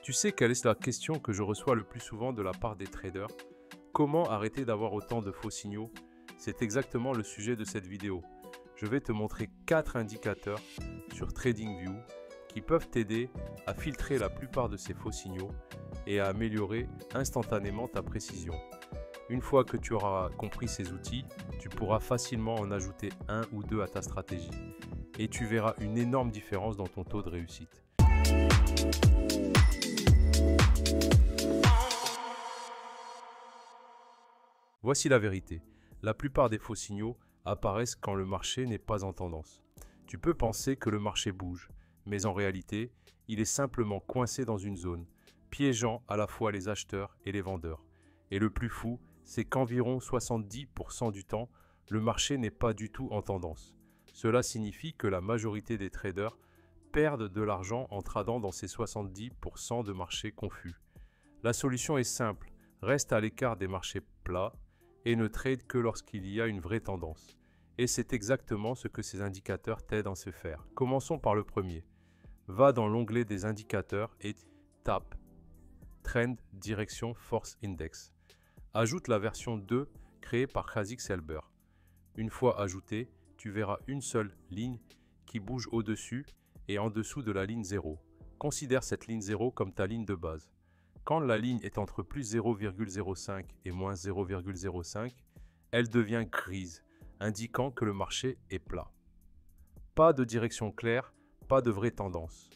Tu sais quelle est la question que je reçois le plus souvent de la part des traders? Comment arrêter d'avoir autant de faux signaux? C'est exactement le sujet de cette vidéo. Je vais te montrer 4 indicateurs sur TradingView qui peuvent t'aider à filtrer la plupart de ces faux signaux et à améliorer instantanément ta précision. Une fois que tu auras compris ces outils, tu pourras facilement en ajouter un ou deux à ta stratégie et tu verras une énorme différence dans ton taux de réussite. Voici la vérité. La plupart des faux signaux apparaissent quand le marché n'est pas en tendance. Tu peux penser que le marché bouge, mais en réalité, il est simplement coincé dans une zone, piégeant à la fois les acheteurs et les vendeurs. Et le plus fou, c'est qu'environ 70% du temps, le marché n'est pas du tout en tendance. Cela signifie que la majorité des traders perdent de l'argent en tradant dans ces 70% de marchés confus. La solution est simple, reste à l'écart des marchés plats et ne trade que lorsqu'il y a une vraie tendance. Et c'est exactement ce que ces indicateurs t'aident à se faire. Commençons par le premier. Va dans l'onglet des indicateurs et tape Trend Direction Force Index. Ajoute la version 2 créée par Khazix Elber. Une fois ajoutée, tu verras une seule ligne qui bouge au-dessus et en dessous de la ligne 0. Considère cette ligne 0 comme ta ligne de base. Quand la ligne est entre plus 0,05 et moins 0,05, elle devient grise, indiquant que le marché est plat. Pas de direction claire, pas de vraie tendance.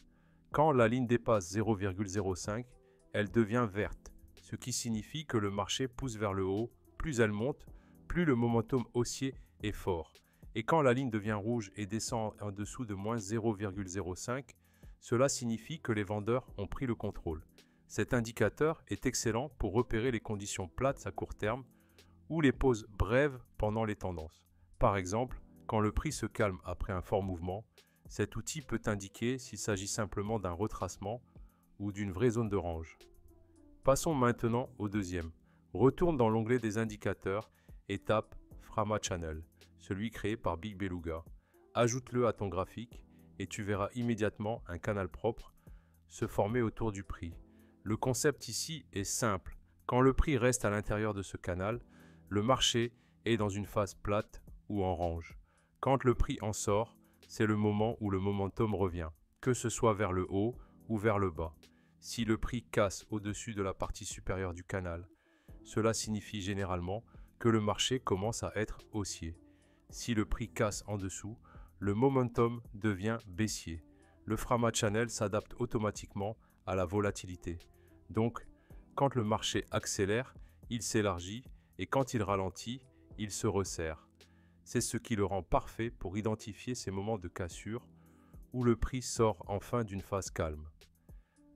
Quand la ligne dépasse 0,05, elle devient verte, ce qui signifie que le marché pousse vers le haut. Plus elle monte, plus le momentum haussier est fort. Et quand la ligne devient rouge et descend en dessous de moins 0,05, cela signifie que les vendeurs ont pris le contrôle. Cet indicateur est excellent pour repérer les conditions plates à court terme ou les pauses brèves pendant les tendances. Par exemple, quand le prix se calme après un fort mouvement, cet outil peut indiquer s'il s'agit simplement d'un retracement ou d'une vraie zone de range. Passons maintenant au deuxième. Retourne dans l'onglet des indicateurs et tape Frama Channel, celui créé par Big Beluga. Ajoute-le à ton graphique et tu verras immédiatement un canal propre se former autour du prix. Le concept ici est simple. Quand le prix reste à l'intérieur de ce canal, le marché est dans une phase plate ou en range. Quand le prix en sort, c'est le moment où le momentum revient, que ce soit vers le haut ou vers le bas. Si le prix casse au-dessus de la partie supérieure du canal, cela signifie généralement que le marché commence à être haussier. Si le prix casse en dessous, le momentum devient baissier. Le Frama Channel s'adapte automatiquement à la volatilité. Donc, quand le marché accélère, il s'élargit et quand il ralentit, il se resserre. C'est ce qui le rend parfait pour identifier ces moments de cassure où le prix sort enfin d'une phase calme.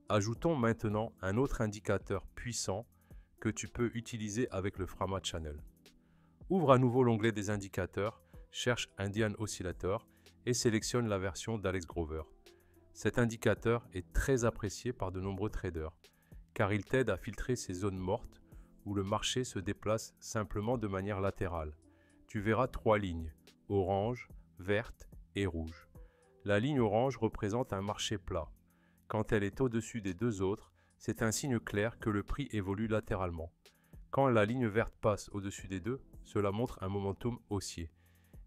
Ajoutons maintenant un autre indicateur puissant que tu peux utiliser avec le Frama Channel. Ouvre à nouveau l'onglet des indicateurs, cherche Indian Oscillator et sélectionne la version d'Alex Grover. Cet indicateur est très apprécié par de nombreux traders, car il t'aide à filtrer ces zones mortes où le marché se déplace simplement de manière latérale. Tu verras 3 lignes, orange, verte et rouge. La ligne orange représente un marché plat. Quand elle est au-dessus des deux autres, c'est un signe clair que le prix évolue latéralement. Quand la ligne verte passe au-dessus des deux, cela montre un momentum haussier.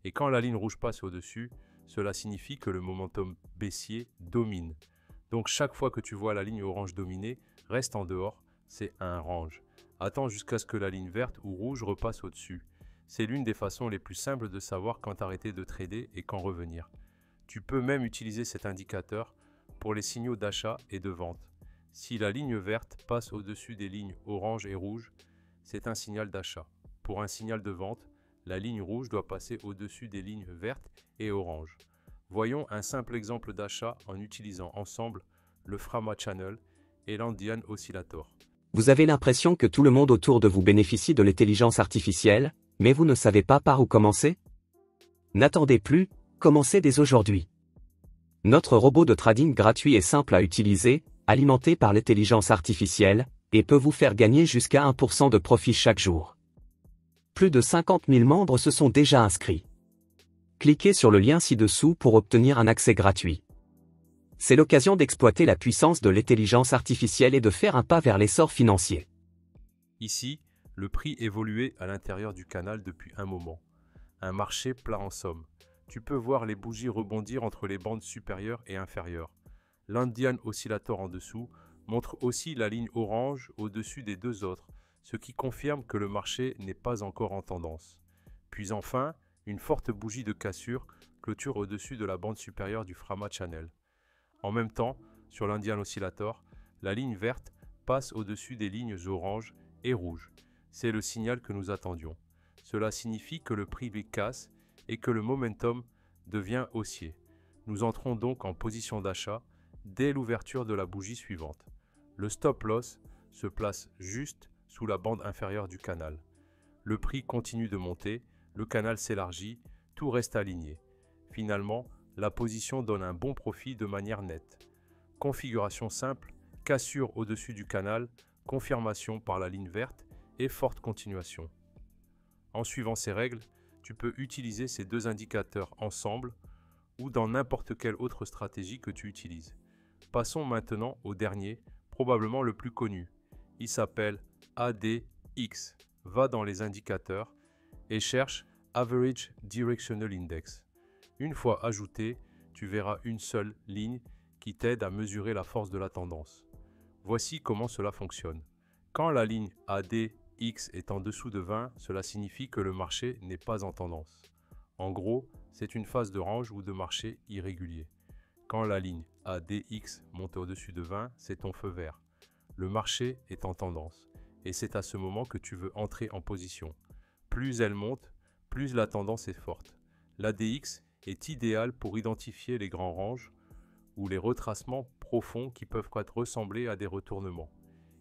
Et quand la ligne rouge passe au-dessus, cela signifie que le momentum baissier domine. Donc chaque fois que tu vois la ligne orange dominer, reste en dehors, c'est un range. Attends jusqu'à ce que la ligne verte ou rouge repasse au-dessus. C'est l'une des façons les plus simples de savoir quand arrêter de trader et quand revenir. Tu peux même utiliser cet indicateur pour les signaux d'achat et de vente. Si la ligne verte passe au-dessus des lignes orange et rouge, c'est un signal d'achat. Pour un signal de vente, la ligne rouge doit passer au-dessus des lignes vertes et orange. Voyons un simple exemple d'achat en utilisant ensemble le Frama Channel et l'Indian Oscillator. Vous avez l'impression que tout le monde autour de vous bénéficie de l'intelligence artificielle, mais vous ne savez pas par où commencer? N'attendez plus, commencez dès aujourd'hui. Notre robot de trading gratuit est simple à utiliser, alimenté par l'intelligence artificielle, et peut vous faire gagner jusqu'à 1% de profit chaque jour. Plus de 50 000 membres se sont déjà inscrits. Cliquez sur le lien ci-dessous pour obtenir un accès gratuit. C'est l'occasion d'exploiter la puissance de l'intelligence artificielle et de faire un pas vers l'essor financier. Ici, le prix évoluait à l'intérieur du canal depuis un moment. Un marché plat en somme. Tu peux voir les bougies rebondir entre les bandes supérieures et inférieures. L'Indian Oscillator en dessous montre aussi la ligne orange au-dessus des deux autres, ce qui confirme que le marché n'est pas encore en tendance. Puis enfin, une forte bougie de cassure clôture au-dessus de la bande supérieure du Frama Channel. En même temps, sur l'Indian Oscillator, la ligne verte passe au-dessus des lignes orange et rouge. C'est le signal que nous attendions. Cela signifie que le prix casse et que le momentum devient haussier. Nous entrons donc en position d'achat dès l'ouverture de la bougie suivante. Le stop loss se place juste sous la bande inférieure du canal. Le prix continue de monter, le canal s'élargit, tout reste aligné. Finalement, la position donne un bon profit de manière nette. Configuration simple, cassure au-dessus du canal, confirmation par la ligne verte et forte continuation. En suivant ces règles, tu peux utiliser ces deux indicateurs ensemble ou dans n'importe quelle autre stratégie que tu utilises. Passons maintenant au dernier, probablement le plus connu. Il s'appelle ADX. Va dans les indicateurs et cherche Average Directional Index. Une fois ajouté, tu verras une seule ligne qui t'aide à mesurer la force de la tendance. Voici comment cela fonctionne. Quand la ligne ADX est en dessous de 20, cela signifie que le marché n'est pas en tendance. En gros, c'est une phase de range ou de marché irrégulier. Quand la ligne ADX monte au-dessus de 20, c'est ton feu vert. Le marché est en tendance et c'est à ce moment que tu veux entrer en position. Plus elle monte, plus la tendance est forte. L'ADX est idéal pour identifier les grands ranges ou les retracements profonds qui peuvent ressembler à des retournements.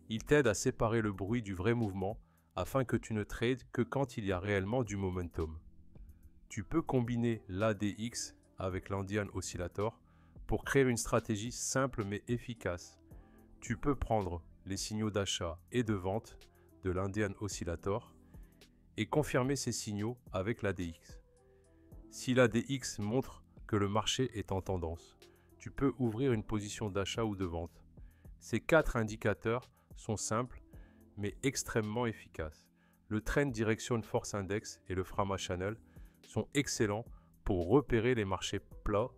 Il t'aide à séparer le bruit du vrai mouvement afin que tu ne trades que quand il y a réellement du momentum. Tu peux combiner l'ADX avec l'Indian Oscillator pour créer une stratégie simple mais efficace. Tu peux prendre les signaux d'achat et de vente de l'Indian Oscillator et confirmer ces signaux avec l'ADX. Si l'ADX montre que le marché est en tendance, tu peux ouvrir une position d'achat ou de vente. Ces quatre indicateurs sont simples mais extrêmement efficaces. Le Trend Direction Force Index et le Frama Channel sont excellents pour repérer les marchés plats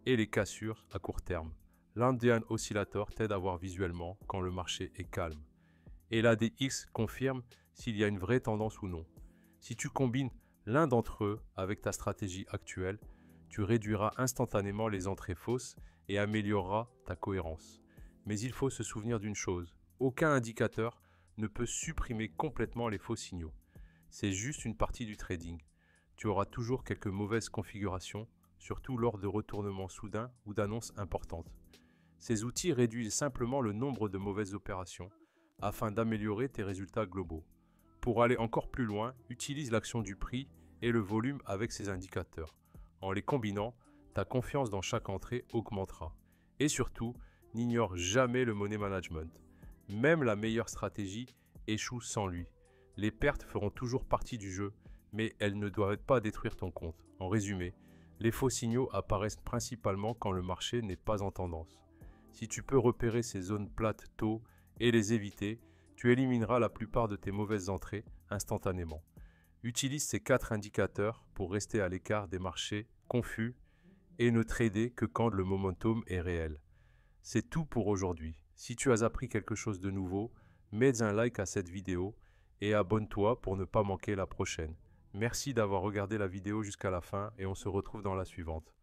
et les cassures à court terme. L'Indian Oscillator t'aide à voir visuellement quand le marché est calme. Et l'ADX confirme s'il y a une vraie tendance ou non. Si tu combines l'un d'entre eux avec ta stratégie actuelle, tu réduiras instantanément les entrées fausses et amélioreras ta cohérence. Mais il faut se souvenir d'une chose, aucun indicateur ne peut supprimer complètement les faux signaux. C'est juste une partie du trading. Tu auras toujours quelques mauvaises configurations, surtout lors de retournements soudains ou d'annonces importantes. Ces outils réduisent simplement le nombre de mauvaises opérations afin d'améliorer tes résultats globaux. Pour aller encore plus loin, utilise l'action du prix et le volume avec ces indicateurs. En les combinant, ta confiance dans chaque entrée augmentera. Et surtout, n'ignore jamais le money management. Même la meilleure stratégie échoue sans lui. Les pertes feront toujours partie du jeu, mais elles ne doivent pas détruire ton compte. En résumé, les faux signaux apparaissent principalement quand le marché n'est pas en tendance. Si tu peux repérer ces zones plates tôt et les éviter, tu élimineras la plupart de tes mauvaises entrées instantanément. Utilise ces quatre indicateurs pour rester à l'écart des marchés confus et ne trader que quand le momentum est réel. C'est tout pour aujourd'hui. Si tu as appris quelque chose de nouveau, mets un like à cette vidéo et abonne-toi pour ne pas manquer la prochaine. Merci d'avoir regardé la vidéo jusqu'à la fin et on se retrouve dans la suivante.